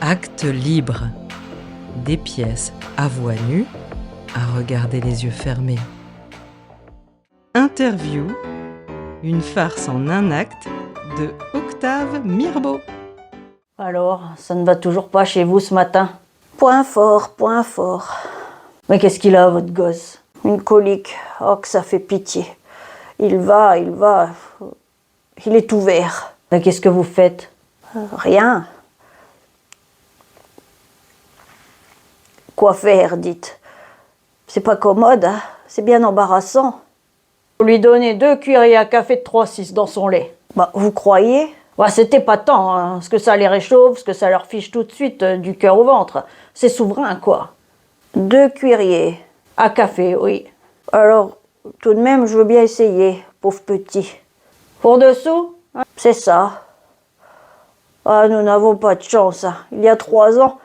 Acte libre. Des pièces à voix nue, à regarder les yeux fermés. Interview. Une farce en un acte de Octave Mirbeau. Alors, ça ne va toujours pas chez vous ce matin? Point fort, point fort. Mais qu'est-ce qu'il a, votre gosse? Une colique. Oh, que ça fait pitié. Il va. Il est tout vert. Mais qu'est-ce que vous faites? Rien. Quoi faire, dites? C'est pas commode, hein? C'est bien embarrassant. Vous lui donnez 2 cuillères à café de 3,6 dans son lait. Bah, vous croyez? Ouais, c'était pas tant, hein. Ce que ça les réchauffe, ce que ça leur fiche tout de suite du cœur au ventre. C'est souverain, quoi. 2 cuillères. À café, oui. Alors, tout de même, je veux bien essayer, pauvre petit. Pour dessous? C'est ça. Ah, nous n'avons pas de chance, hein. Il y a 3 ans,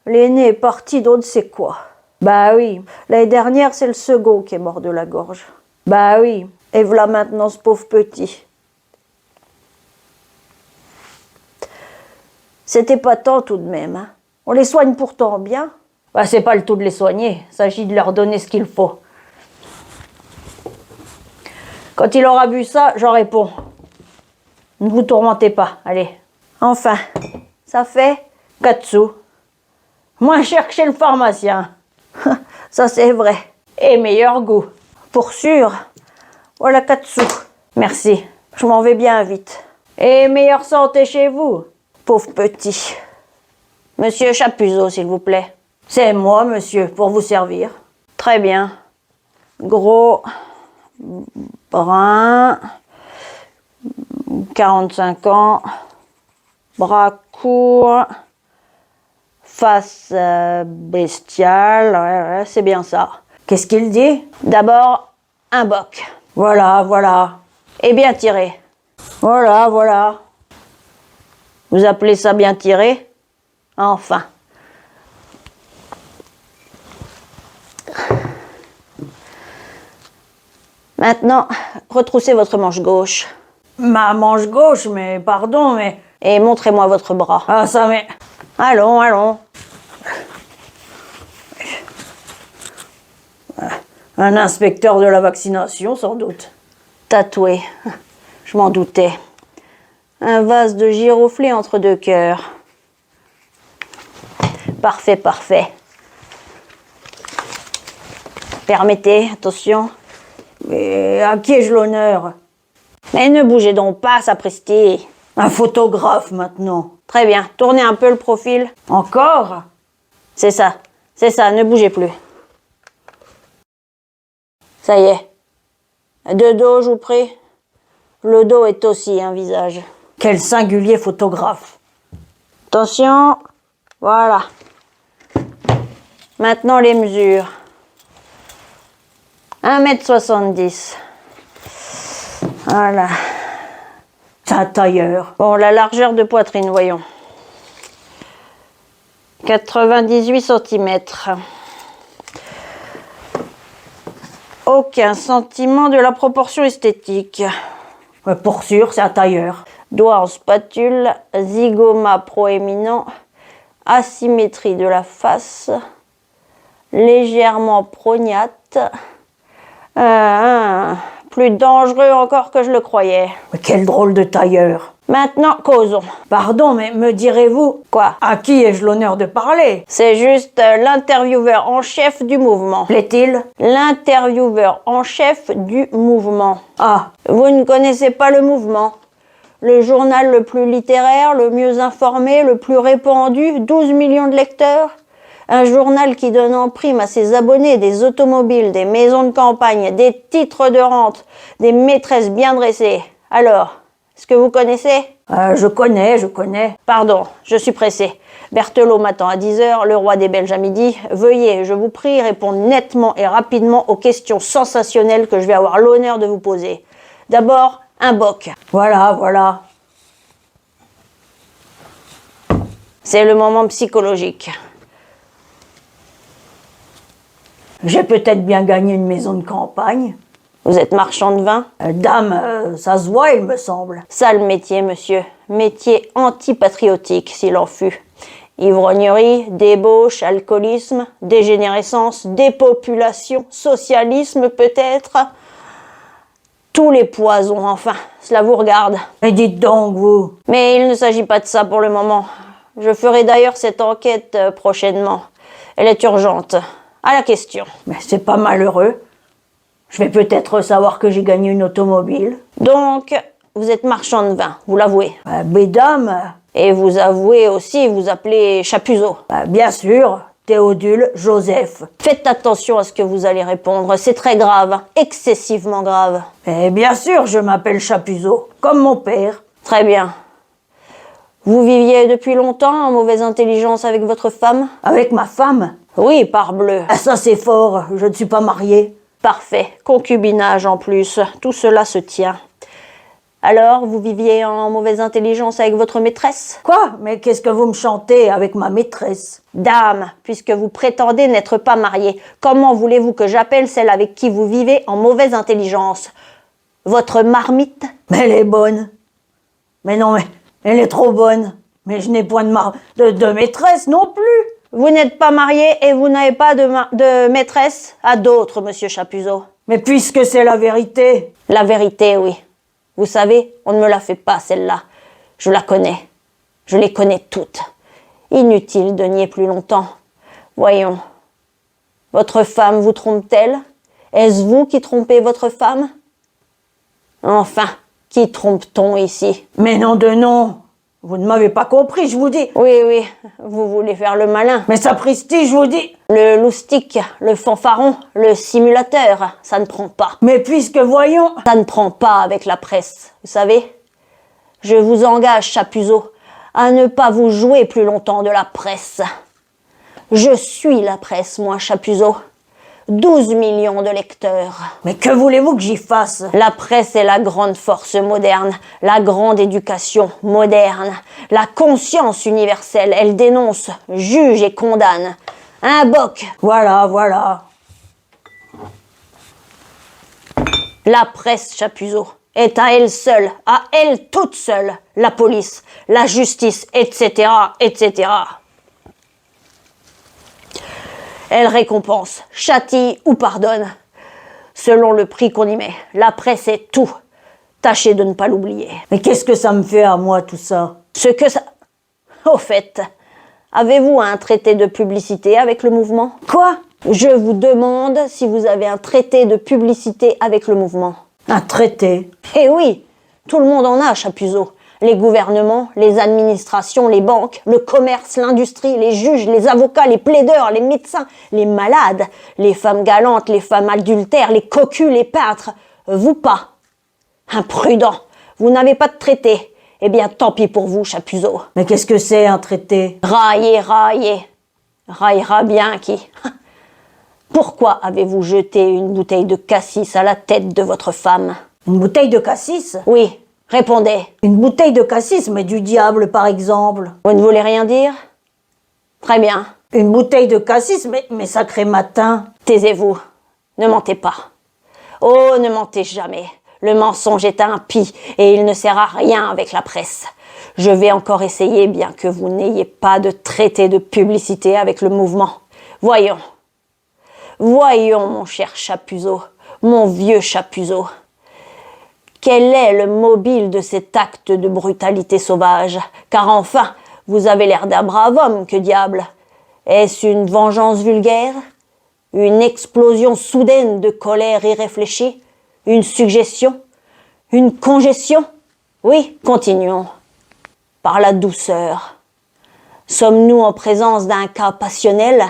l'aîné est parti d'on ne sait quoi. Bah oui. L'année dernière, c'est le second qui est mort de la gorge. Bah oui. Et voilà maintenant ce pauvre petit. C'était pas tant tout de même, hein. On les soigne pourtant bien. Bah, c'est pas le tout de les soigner. Il s'agit de leur donner ce qu'il faut. Quand il aura bu ça, j'en réponds. Ne vous tourmentez pas, allez. Enfin, ça fait 4 sous. Moins cher que chez le pharmacien. ça c'est vrai. Et meilleur goût. Pour sûr. Voilà 4 sous. Merci. Je m'en vais bien vite. Et meilleure santé chez vous. Pauvre petit. Monsieur Chapuzot, s'il vous plaît. C'est moi, monsieur, pour vous servir. Très bien. Gros, brun, 45 ans, bras courts, face bestiale, ouais, c'est bien ça. Qu'est-ce qu'il dit? D'abord, un boc. Voilà. Et bien tiré. Voilà. Vous appelez ça bien tiré? Enfin. Maintenant, retroussez votre manche gauche. Ma manche gauche, mais pardon, mais... Et montrez-moi votre bras. Ah, ça, mais... Allons. Un inspecteur de la vaccination, sans doute. Tatoué. Je m'en doutais. Un vase de giroflée entre 2 cœurs. Parfait. Permettez, attention. Mais à qui ai-je l'honneur? Mais ne bougez donc pas, sapristi. Un photographe, maintenant. Très bien, tournez un peu le profil. Encore? C'est ça, ne bougez plus. Ça y est. De dos, je vous prie. Le dos est aussi un visage. Quel singulier photographe. Attention, voilà. Maintenant les mesures. 1,70 m. Voilà. C'est un tailleur. Bon, la largeur de poitrine, voyons. 98 cm. Aucun sentiment de la proportion esthétique. Ouais, pour sûr, c'est un tailleur. Doigt en spatule, zygoma proéminent, asymétrie de la face, légèrement prognate. Plus dangereux encore que je le croyais. Mais quel drôle de tailleur. Maintenant, causons. Pardon, mais me direz-vous... Quoi? À qui ai-je l'honneur de parler? C'est juste l'intervieweur en chef du mouvement. Plaît-il? L'intervieweur en chef du mouvement. Ah, Vous ne connaissez pas le mouvement? Le journal le plus littéraire, le mieux informé, le plus répandu, 12 millions de lecteurs? Un journal qui donne en prime à ses abonnés des automobiles, des maisons de campagne, des titres de rente, des maîtresses bien dressées. Alors, est-ce que vous connaissez? je connais. Pardon, je suis pressé. Berthelot m'attend à 10h, le roi des Belges à midi. Veuillez, je vous prie, répondre nettement et rapidement aux questions sensationnelles que je vais avoir l'honneur de vous poser. D'abord, un boc. Voilà. C'est le moment psychologique. J'ai peut-être bien gagné une maison de campagne. Vous êtes marchand de vin? Dame, ça se voit, il me semble. Sale métier, monsieur. Métier antipatriotique, s'il en fut. Ivrognerie, débauche, alcoolisme, dégénérescence, dépopulation, socialisme peut-être. Tous les poisons, enfin, cela vous regarde. Mais dites donc, vous. Mais il ne s'agit pas de ça pour le moment. Je ferai d'ailleurs cette enquête prochainement. Elle est urgente. À la question. Mais c'est pas malheureux. Je vais peut-être savoir que j'ai gagné une automobile. Donc, vous êtes marchand de vin, vous l'avouez. Mesdames, Et vous avouez aussi vous appelez Chapuzot. bien sûr, Théodule Joseph. Faites attention à ce que vous allez répondre, c'est très grave, excessivement grave. Et bien sûr, je m'appelle Chapuzot, comme mon père. Très bien. Vous viviez depuis longtemps en mauvaise intelligence avec votre femme? Avec ma femme. Oui, parbleu. Ah, ça c'est fort, je ne suis pas marié. Parfait. Concubinage en plus, tout cela se tient. Alors, vous viviez en mauvaise intelligence avec votre maîtresse? Quoi? Mais qu'est-ce que vous me chantez avec ma maîtresse? Dame, puisque vous prétendez n'être pas mariée, comment voulez-vous que j'appelle celle avec qui vous vivez en mauvaise intelligence? Votre marmite? Mais elle est bonne. Mais non, mais elle est trop bonne. Mais je n'ai point de maîtresse non plus. Vous n'êtes pas marié et vous n'avez pas de maîtresse à d'autres, monsieur Chapuzot. Mais puisque c'est la vérité. La vérité, oui. Vous savez, on ne me la fait pas, celle-là. Je la connais. Je les connais toutes. Inutile de nier plus longtemps. Voyons. Votre femme vous trompe-t-elle? Est-ce vous qui trompez votre femme? Enfin, qui trompe-t-on ici? Mais non de non. Vous ne m'avez pas compris, je vous dis. Oui, oui, vous voulez faire le malin. Mais sapristi, je vous dis. Le loustic, le fanfaron, le simulateur, ça ne prend pas. Mais puisque voyons. Ça ne prend pas avec la presse, vous savez. Je vous engage, Chapuzot, à ne pas vous jouer plus longtemps de la presse. Je suis la presse, moi, Chapuzot. 12 millions de lecteurs. Mais que voulez-vous que j'y fasse? La presse est la grande force moderne, la grande éducation moderne, la conscience universelle. Elle dénonce, juge et condamne. Un boc. Voilà, voilà. La presse, Chapuzot, est à elle seule, à elle toute seule, la police, la justice, etc., etc. Elle récompense, châtie ou pardonne, selon le prix qu'on y met. La presse est tout. Tâchez de ne pas l'oublier. Mais qu'est-ce que ça me fait à moi tout ça? Ce que ça... Au fait, avez-vous un traité de publicité avec le mouvement? Quoi? Je vous demande si vous avez un traité de publicité avec le mouvement. Un traité? Eh oui, tout le monde en a, Chapuzot. Les gouvernements, les administrations, les banques, le commerce, l'industrie, les juges, les avocats, les plaideurs, les médecins, les malades, les femmes galantes, les femmes adultères, les cocus, les peintres. Vous pas. Imprudent. Vous n'avez pas de traité. Eh bien, tant pis pour vous, Chapuzot. Mais qu'est-ce que c'est un traité? Raillez, raillez. Raillera bien qui. Pourquoi avez-vous jeté une bouteille de cassis à la tête de votre femme? Une bouteille de cassis? Oui, répondez. Une bouteille de cassis, mais du diable par exemple. Vous ne voulez rien dire? Très bien. Une bouteille de cassis, mais sacré matin. Taisez-vous. Ne mentez pas. Oh, ne mentez jamais. Le mensonge est impie et il ne sert à rien avec la presse. Je vais encore essayer, bien que vous n'ayez pas de traité de publicité avec le mouvement. Voyons. Voyons, mon cher Chapuzot, mon vieux Chapuzot. Quel est le mobile de cet acte de brutalité sauvage? Car enfin, vous avez l'air d'un brave homme, que diable. Est-ce une vengeance vulgaire? Une explosion soudaine de colère irréfléchie? Une suggestion? Une congestion? Oui, continuons. Par la douceur. Sommes-nous en présence d'un cas passionnel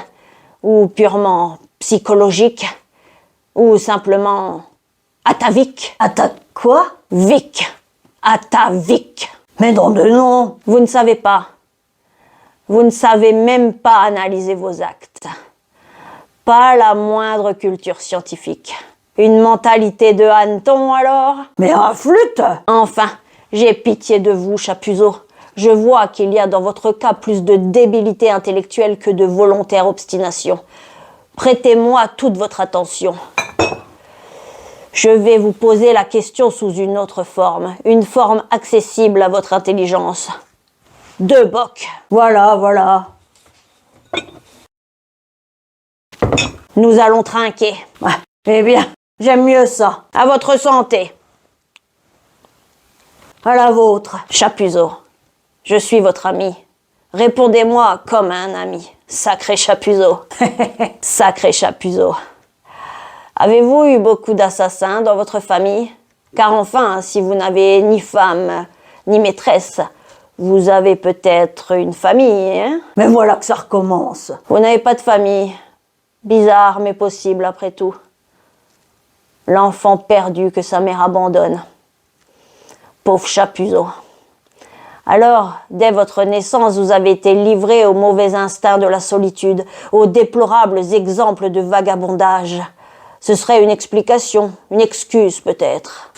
ou purement psychologique ou simplement atavique? Quoi? Vic. Atavique. Mais non de non. Vous ne savez pas. Vous ne savez même pas analyser vos actes. Pas la moindre culture scientifique. Une mentalité de hanneton alors? Mais un flûte? Enfin, j'ai pitié de vous, Chapuzot. Je vois qu'il y a dans votre cas plus de débilité intellectuelle que de volontaire obstination. Prêtez-moi toute votre attention. Je vais vous poser la question sous une autre forme, une forme accessible à votre intelligence. 2 bocs. Voilà, voilà. Nous allons trinquer. Ouais. Eh bien, j'aime mieux ça. À votre santé. À la vôtre. Chapuzot, je suis votre ami. Répondez-moi comme un ami. Sacré Chapuzot. Sacré Chapuzot. Avez-vous eu beaucoup d'assassins dans votre famille? Car enfin, si vous n'avez ni femme, ni maîtresse, vous avez peut-être une famille, hein? Mais voilà que ça recommence. Vous n'avez pas de famille. Bizarre, mais possible après tout. L'enfant perdu que sa mère abandonne. Pauvre Chapuzot. Alors, dès votre naissance, vous avez été livré aux mauvais instincts de la solitude, aux déplorables exemples de vagabondage. Ce serait une explication, une excuse peut-être.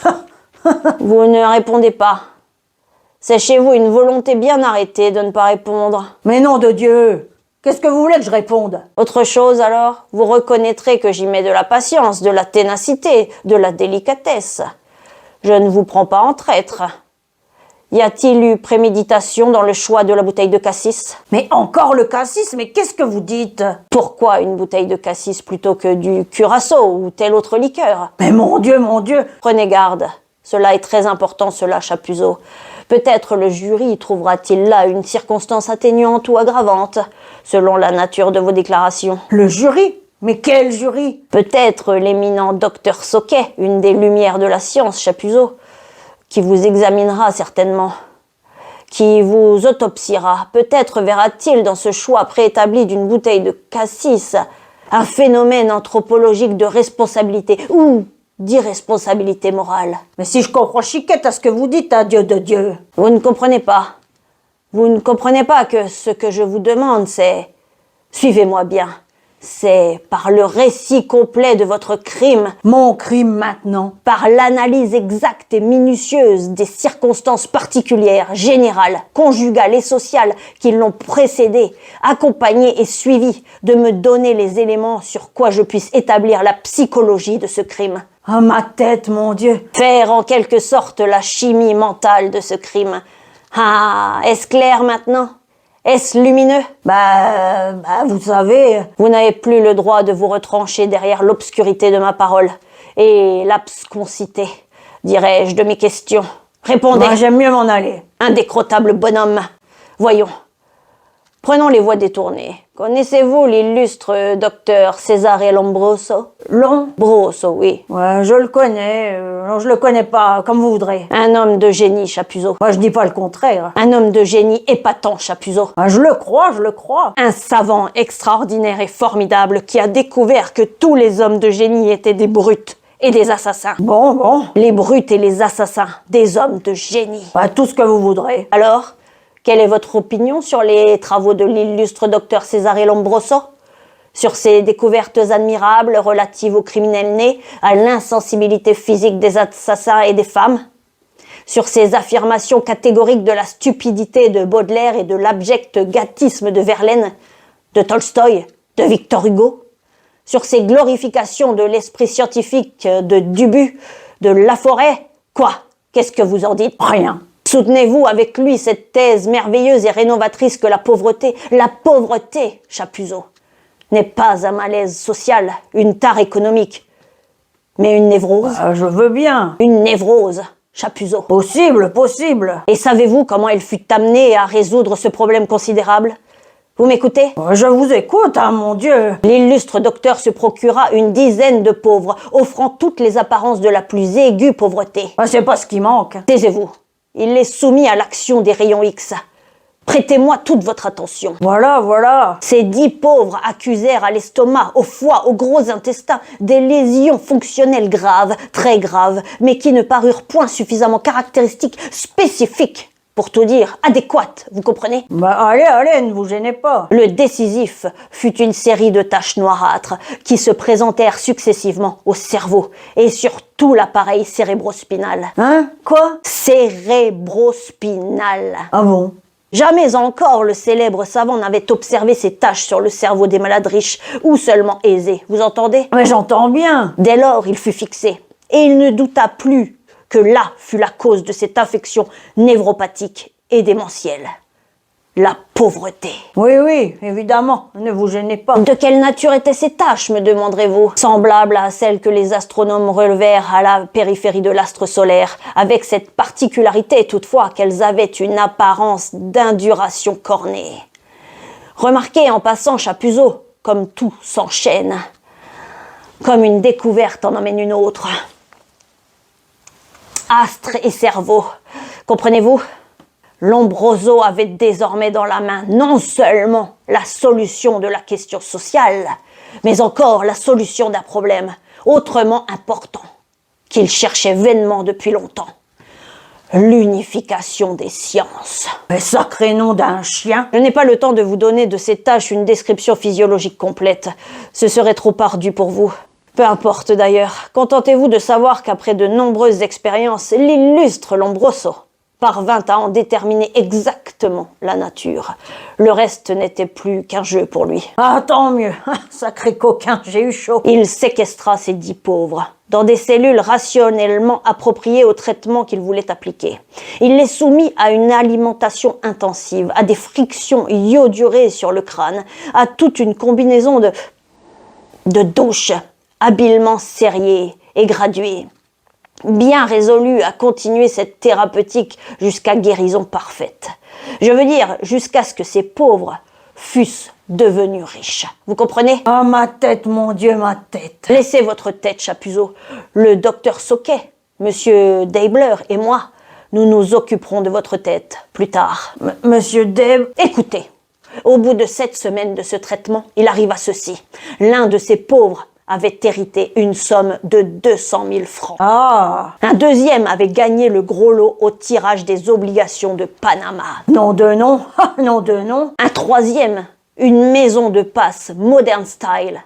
Vous ne répondez pas. C'est chez vous une volonté bien arrêtée de ne pas répondre. Mais nom de Dieu, qu'est-ce que vous voulez que je réponde? Autre chose alors, vous reconnaîtrez que j'y mets de la patience, de la ténacité, de la délicatesse. Je ne vous prends pas en traître. Y a-t-il eu préméditation dans le choix de la bouteille de cassis? Mais encore le cassis, mais qu'est-ce que vous dites? Pourquoi une bouteille de cassis plutôt que du curaçao ou telle autre liqueur? Mais mon Dieu! Prenez garde, cela est très important, cela, Chapuzot. Peut-être le jury trouvera-t-il là une circonstance atténuante ou aggravante, selon la nature de vos déclarations. Le jury? Mais quel jury? Peut-être l'éminent docteur Soquet, une des lumières de la science, Chapuzot, qui vous examinera certainement, qui vous autopsiera. Peut-être verra-t-il dans ce choix préétabli d'une bouteille de cassis un phénomène anthropologique de responsabilité ou d'irresponsabilité morale. Mais si je comprends chiquette à ce que vous dites, Dieu de Dieu. Vous ne comprenez pas. Vous ne comprenez pas que ce que je vous demande, c'est... Suivez-moi bien. C'est par le récit complet de votre crime, Mon crime maintenant. par l'analyse exacte et minutieuse des circonstances particulières, générales, conjugales et sociales qui l'ont précédé, accompagné et suivi, de me donner les éléments sur quoi je puisse établir la psychologie de ce crime. Ah, ma tête, mon Dieu. Faire en quelque sorte la chimie mentale de ce crime. Ah, est-ce clair maintenant? Est-ce lumineux? Vous savez... Vous n'avez plus le droit de vous retrancher derrière l'obscurité de ma parole et l'absconcité, dirais-je, de mes questions. Répondez. Moi, j'aime mieux m'en aller. Indécrottable bonhomme. Voyons. Prenons les voies détournées. Connaissez-vous l'illustre docteur Cesare Lombroso? Lombroso, oui. Ouais, je le connais. Non, je le connais pas, comme vous voudrez. Un homme de génie, Chapuzot. Moi, je dis pas le contraire. Un homme de génie épatant, Chapuzot. Je le crois. Un savant extraordinaire et formidable qui a découvert que tous les hommes de génie étaient des brutes et des assassins. Bon. Les brutes et les assassins, des hommes de génie. Tout ce que vous voudrez. Alors, quelle est votre opinion sur les travaux de l'illustre docteur Cesare Lombroso? Sur ses découvertes admirables relatives aux criminels nés, à l'insensibilité physique des assassins et des femmes? Sur ses affirmations catégoriques de la stupidité de Baudelaire et de l'abject gâtisme de Verlaine, de Tolstoï, de Victor Hugo? Sur ses glorifications de l'esprit scientifique de Dubu, de Laforêt? Quoi? Qu'est-ce que vous en dites? Rien. Soutenez-vous avec lui cette thèse merveilleuse et rénovatrice que la pauvreté, Chapuzot, n'est pas un malaise social, une tare économique, mais une névrose? Je veux bien. Une névrose, Chapuzot. Possible. Et savez-vous comment elle fut amenée à résoudre ce problème considérable? Vous m'écoutez? Je vous écoute, mon Dieu. L'illustre docteur se procura une dizaine de pauvres, offrant toutes les apparences de la plus aiguë pauvreté. C'est pas ce qui manque. Taisez-vous. Il les soumit à l'action des rayons X. Prêtez-moi toute votre attention. Voilà. Ces 10 pauvres accusèrent à l'estomac, au foie, aux gros intestins des lésions fonctionnelles graves, très graves, mais qui ne parurent point suffisamment caractéristiques, spécifiques, pour tout dire, adéquates, vous comprenez? Allez, ne vous gênez pas. Le décisif fut une série de taches noirâtres qui se présentèrent successivement au cerveau et sur tout l'appareil cérébrospinal. Quoi? Cérébrospinal. Ah bon? Jamais encore le célèbre savant n'avait observé ces taches sur le cerveau des malades riches ou seulement aisés, vous entendez? Mais j'entends bien. Dès lors, il fut fixé et il ne douta plus que là fut la cause de cette infection névropathique et démentielle. la pauvreté. Oui, oui, évidemment, ne vous gênez pas. De quelle nature étaient ces taches, me demanderez-vous? Semblables à celles que les astronomes relevèrent à la périphérie de l'astre solaire, avec cette particularité toutefois qu'elles avaient une apparence d'induration cornée. Remarquez en passant, Chapuzot, comme tout s'enchaîne, comme une découverte en emmène une autre. Astre et cerveau, comprenez-vous? Lombroso avait désormais dans la main non seulement la solution de la question sociale, mais encore la solution d'un problème autrement important qu'il cherchait vainement depuis longtemps. L'unification des sciences. Mais sacré nom d'un chien. Je n'ai pas le temps de vous donner de ces tâches une description physiologique complète. Ce serait trop ardu pour vous. Peu importe d'ailleurs. Contentez-vous de savoir qu'après de nombreuses expériences, l'illustre Lombroso parvint à en déterminer exactement la nature. Le reste n'était plus qu'un jeu pour lui. Ah, tant mieux. Sacré coquin, j'ai eu chaud. Il séquestra ces 10 pauvres dans des cellules rationnellement appropriées au traitement qu'il voulait appliquer. Il les soumit à une alimentation intensive, à des frictions iodurées sur le crâne, à toute une combinaison de douches habilement serrées et graduées, bien résolu à continuer cette thérapeutique jusqu'à guérison parfaite. Je veux dire, jusqu'à ce que ces pauvres fussent devenus riches. Vous comprenez? Ah, ma tête, mon Dieu, ma tête. Laissez votre tête, Chapuzot. Le docteur Soquet, monsieur Deibler et moi, nous nous occuperons de votre tête plus tard. Monsieur Deb... Écoutez, au bout de 7 semaines de ce traitement, il arriva ceci. L'un de ces pauvres avait hérité une somme de 200 000 francs. Ah, Un deuxième avait gagné le gros lot au tirage des obligations de Panama. nom de nom, nom de nom. Un troisième, une maison de passe modern style,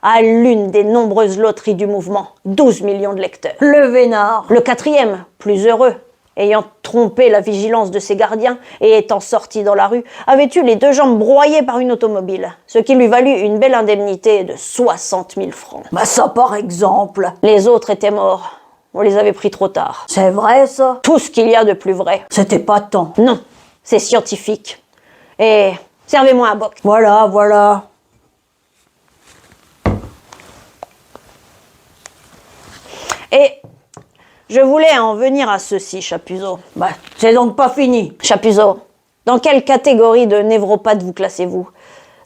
à l'une des nombreuses loteries du mouvement, 12 millions de lecteurs. Le vénard. Le quatrième, plus heureux, ayant trompé la vigilance de ses gardiens et étant sorti dans la rue, avait eu les 2 jambes broyées par une automobile, ce qui lui valut une belle indemnité de 60 000 francs. Bah ça, par exemple. Les autres étaient morts. On les avait pris trop tard. C'est vrai, ça? Tout ce qu'il y a de plus vrai. C'était pas tant. Non, c'est scientifique. Et servez-moi un boc. Voilà, voilà. Et je voulais en venir à ceci, Chapuzot. Bah, c'est donc pas fini. Chapuzot, dans quelle catégorie de névropathe vous classez-vous?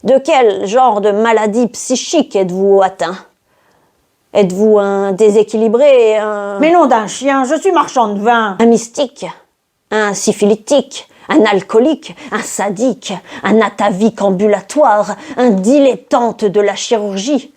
De quel genre de maladie psychique êtes-vous atteint? Êtes-vous un déséquilibré, Mais nom d'un chien, je suis marchand de vin. un mystique, un syphilitique, un alcoolique, un sadique, un atavique ambulatoire, un dilettante de la chirurgie,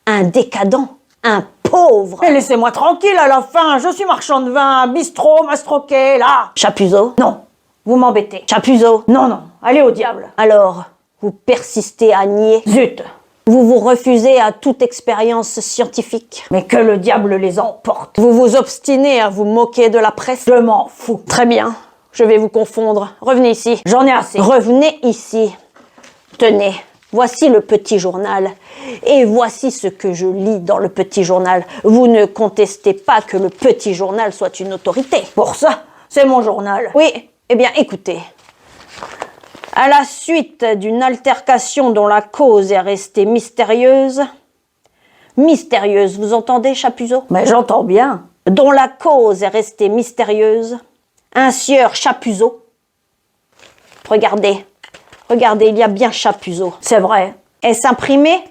un décadent, un pauvre? Mais laissez-moi tranquille à la fin, je suis marchand de vin, bistrot, mastroquet, là. Chapuzot? Non, vous m'embêtez. Chapuzot? Non, non, allez au diable. Alors, vous persistez à nier? Zut. Vous vous refusez à toute expérience scientifique? Mais que le diable les emporte. Vous vous obstinez à vous moquer de la presse? Je m'en fous. Très bien, je vais vous confondre. Revenez ici. J'en ai assez. Revenez ici. Tenez, voici le petit journal. Et voici ce que je lis dans le petit journal. Vous ne contestez pas que le petit journal soit une autorité? Pour ça, c'est mon journal. Oui, eh bien écoutez. À la suite d'une altercation dont la cause est restée mystérieuse, mystérieuse, vous entendez, Chapuzot? Mais j'entends bien. Dont la cause est restée mystérieuse, un sieur Chapuzot. Regardez, regardez, il y a bien Chapuzot. C'est vrai. Est-ce imprimé?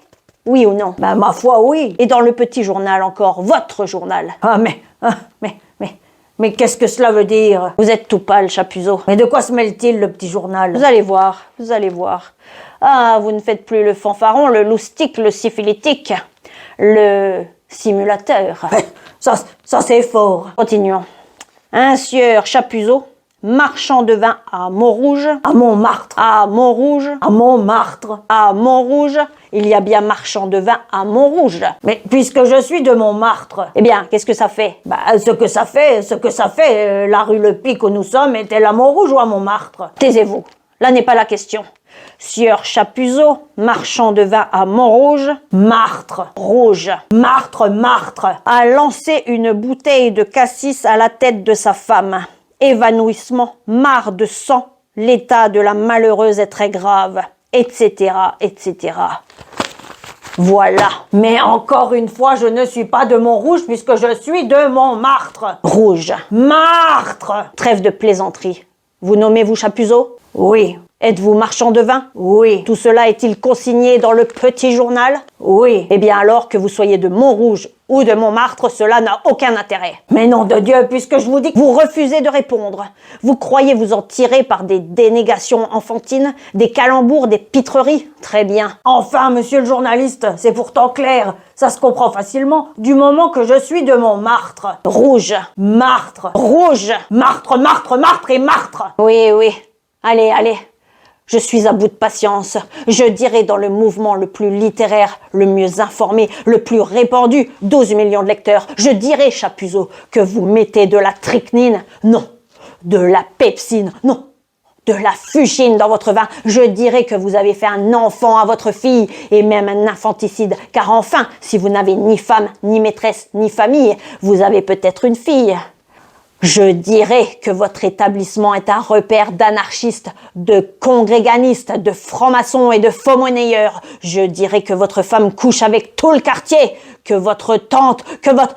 Oui ou non? Ben, ma foi, oui. Et dans le petit journal encore, votre journal. Ah, mais qu'est-ce que cela veut dire? Vous êtes tout pâle, Chapuzot. Mais de quoi se mêle-t-il, le petit journal? Vous allez voir, vous allez voir. Ah, vous ne faites plus le fanfaron, le loustique, le syphilitique, le simulateur. Ça c'est fort. Continuons. Un sieur Chapuzot, marchand de vin à Montrouge. À Montmartre. À Montrouge. À Montmartre. À Montrouge. Il y a bien marchand de vin à Montrouge. Mais puisque je suis de Montmartre, Eh bien, qu'est-ce que ça fait? bah, ce que ça fait, la rue Le Pic où nous sommes est-elle à Montrouge ou à Montmartre? Taisez-vous. Là n'est pas la question. Sieur Chapuzot, marchand de vin à Montrouge. Martre. Rouge. Martre. A lancé une bouteille de cassis à la tête de sa femme. Évanouissement, marre de sang l'état de la malheureuse est très grave, etc., etc. Voilà. Mais encore une fois, je ne suis pas de Montrouge puisque je suis de Montmartre. Rouge. Martre. Trêve de plaisanterie. Vous nommez-vous Chapuzot? Oui. Êtes-vous marchand de vin? Oui. Tout cela est-il consigné dans le petit journal? Oui. Eh bien alors que vous soyez de Montrouge ou de Montmartre, cela n'a aucun intérêt. Mais nom de Dieu, puisque je vous dis que Vous refusez de répondre. Vous croyez vous en tirer par des dénégations enfantines, des calembours, des pitreries? Très bien. Enfin, monsieur le journaliste, c'est pourtant clair. Ça se comprend facilement du moment que je suis de Montmartre. Rouge. Martre. Rouge. Martre, martre, martre et martre. Oui, oui. Allez, allez. Je suis à bout de patience. Je dirai dans le mouvement le plus littéraire, le mieux informé, le plus répandu, 12 millions de lecteurs. Je dirai, Chapuzot, que vous mettez de la strychnine, non. De la pepsine, non. De la fuchsine dans votre vin. Je dirai que vous avez fait un enfant à votre fille et même un infanticide. Car enfin, si vous n'avez ni femme, ni maîtresse, ni famille, vous avez peut-être une fille. Je dirais que votre établissement est un repère d'anarchistes, de congréganistes, de francs-maçons et de faux-monnayeurs. Je dirais que votre femme couche avec tout le quartier, que votre tante, que votre...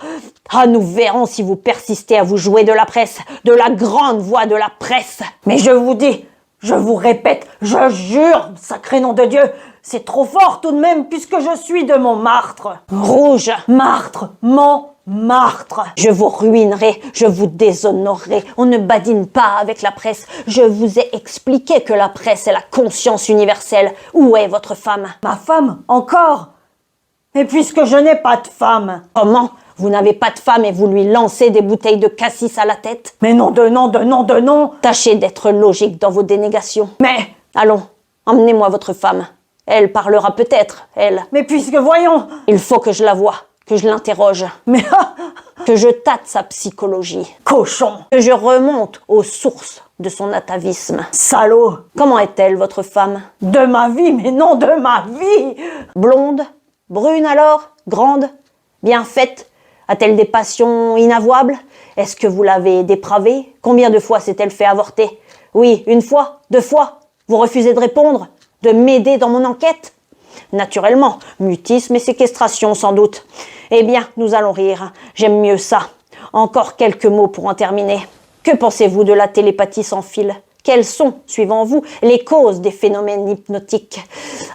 Ah, nous verrons si vous persistez à vous jouer de la presse, de la grande voix de la presse. Mais je vous dis, je vous répète, je jure, sacré nom de Dieu, c'est trop fort tout de même puisque je suis de Montmartre. Rouge. Martre, Montmartre. Je vous ruinerai, je vous déshonorerai. On ne badine pas avec la presse. Je vous ai expliqué que la presse est la conscience universelle. Où est votre femme? Ma femme, encore? Et puisque je n'ai pas de femme. Comment? Vous n'avez pas de femme et vous lui lancez des bouteilles de cassis à la tête? Mais non de non, de non, de non. Tâchez d'être logique dans vos dénégations. Mais, Allons, emmenez-moi votre femme. Elle parlera peut-être, elle. mais puisque voyons. Il faut que je la voie, que je l'interroge, Mais, que je tâte sa psychologie, cochon, que je remonte aux sources de son atavisme. salaud. Comment est-elle, votre femme? De ma vie, mais non de ma vie. Blonde? Brune alors? Grande? Bien faite? A-t-elle des passions inavouables? Est-ce que vous l'avez dépravée? Combien de fois s'est-elle fait avorter? Oui, une fois? Deux fois? Vous refusez de répondre? De m'aider dans mon enquête? Naturellement, mutisme et séquestration sans doute. Eh bien, nous allons rire. J'aime mieux ça. Encore quelques mots pour en terminer. Que pensez-vous de la télépathie sans fil? Quelles sont, suivant vous, les causes des phénomènes hypnotiques?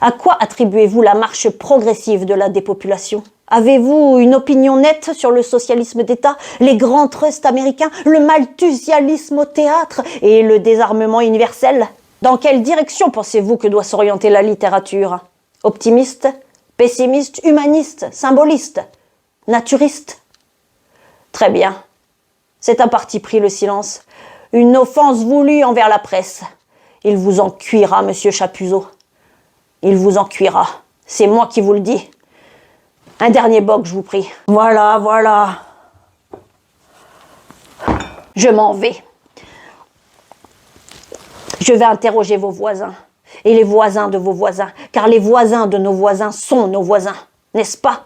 À quoi attribuez-vous la marche progressive de la dépopulation? Avez-vous une opinion nette sur le socialisme d'État, les grands trusts américains, le malthusialisme au théâtre et le désarmement universel? Dans quelle direction pensez-vous que doit s'orienter la littérature? Optimiste, pessimiste, humaniste, symboliste, naturiste? Très bien. C'est un parti pris, le silence. Une offense voulue envers la presse. Il vous en cuira, monsieur Chapuzot. Il vous en cuira. C'est moi qui vous le dis. Un dernier boc, je vous prie. Voilà, voilà. Je m'en vais. Je vais interroger vos voisins. Et les voisins de vos voisins. Car les voisins de nos voisins sont nos voisins. N'est-ce pas?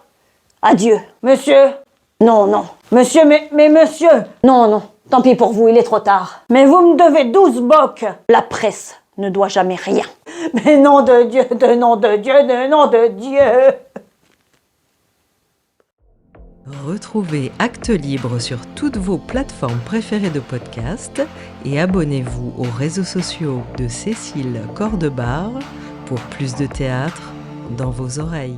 Adieu. Monsieur, Non, non. monsieur, mais monsieur. Non, non. Tant pis pour vous, il est trop tard. Mais vous me devez 12 bocs. La presse ne doit jamais rien. Mais nom de Dieu, de nom de Dieu, de nom de Dieu. Retrouvez Actes Libre sur toutes vos plateformes préférées de podcast et abonnez-vous aux réseaux sociaux de Cécile Cordebar pour plus de théâtre dans vos oreilles.